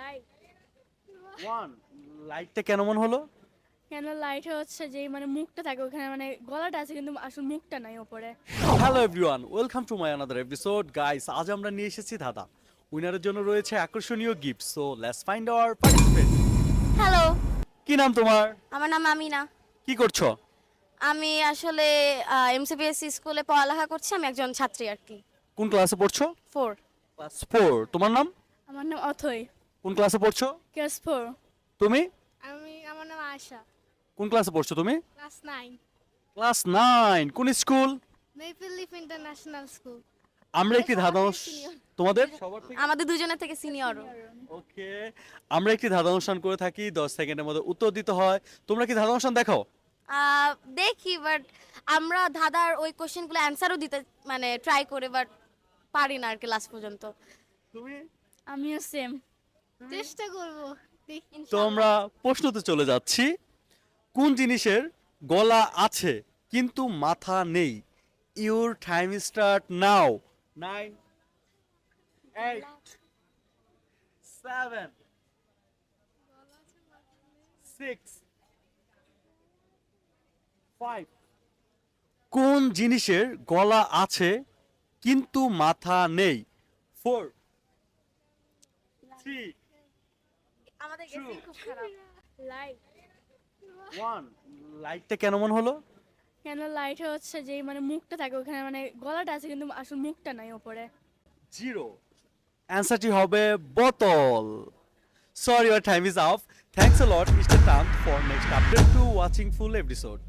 Light. One. লাইটটা কেন মনে হলো? কেন লাইট হচ্ছে যে মানে মুখটা থাকে ওখানে, মানে গলাটা আছে কিন্তু আসলে মুখটা নাই উপরে। Hello everyone, welcome to my another episode. Guys, আজ আমরা নিয়ে এসেছি ধাঁধা। উইনারের জন্য রয়েছে আকর্ষণীয় gift. So let's find hour participant. Hello, কি নাম তোমার? আমার নাম আমিনা। কি করছো? আমি আসলে এমসিবিএস স্কুলে পড়ালেখা করছি। আমি একজন ছাত্রী আর কি। কোন ক্লাসে পড়ছো? 4। ক্লাস 4। তোমার নাম? আমার নাম অথই, কোন ক্লাসে পড়ছো? ক্লাস 4। তুমি? আমার নাম আয়শা, কোন ক্লাসে পড়ছো তুমি? Class 9, class 9। কোন school? Maple leaf international school. আমরা একটি ধাঁধা তোমাদের সবার থেকে আমাদের দুজনের থেকে সিনিয়রও। ওকে। আমরা একটি ধাঁধা অনুষ্ঠান করে থাকি, 10 সেকেন্ডের মধ্যে উত্তর দিতে হয়। তোমরা কি ধাঁধা অনুষ্ঠান দেখো? দেখি, বাট আমরা ধাঁধার ওই কোশ্চেনগুলো অ্যান্সারও দিতে মানে ট্রাই করে, বাট পারি না আর কি লাস্ট পর্যন্ত। তুমি? আমিও সেম, চেষ্টা করব। তো আমরা প্রশ্নতে চলে যাচ্ছি। কোন জিনিসের গলা আছে কিন্তু মাথা নেই? Your time start now. 9, 8, 7, 6, 5। কোন জিনিসের গলা আছে কিন্তু মাথা নেই? 4, 3, আমাদের guessing খুব খারাপ। লাইট। 1। লাইটটা কেন মনে হলো? কেন লাইট হচ্ছে যে মানে মুখটা থাকে ওখানে, মানে গলাটা আছে কিন্তু আসলে মুখটা নাই উপরে। 0। অ্যান্সারটি হবে বোতল। Sorry, your time is off. Thanks a lot, Mr. Tant, for next update to watching full episode.